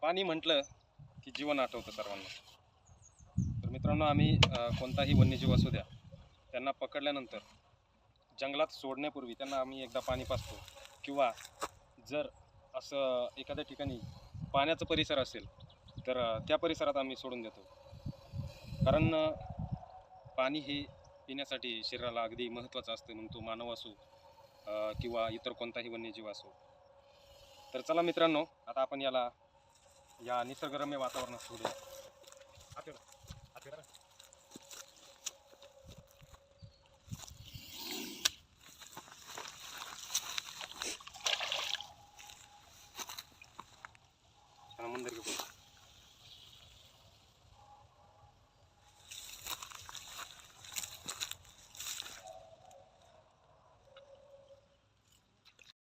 पाणी म्हटलं की जीवन आठवतं सर्वांना। तर मित्रांनो, आम्ही कोणताही वन्यजीव असू द्या, त्यांना पकडल्यानंतर जंगलात सोडण्यापूर्वी त्यांना आम्ही एकदा पाणी पाजतो, किंवा जर असं एखाद्या ठिकाणी पाण्याचा परिसर असेल तर त्या परिसरात आम्ही सोडून देतो। कारण पाणी हे पिण्यासाठी शरीराला अगदी महत्त्वाचं असतं, मग तो मानव असो किंवा इतर कोणताही वन्यजीव असो। तर चला मित्रांनो, आता आपण याला या निसर्गरम्य वातावरणात सोडूया।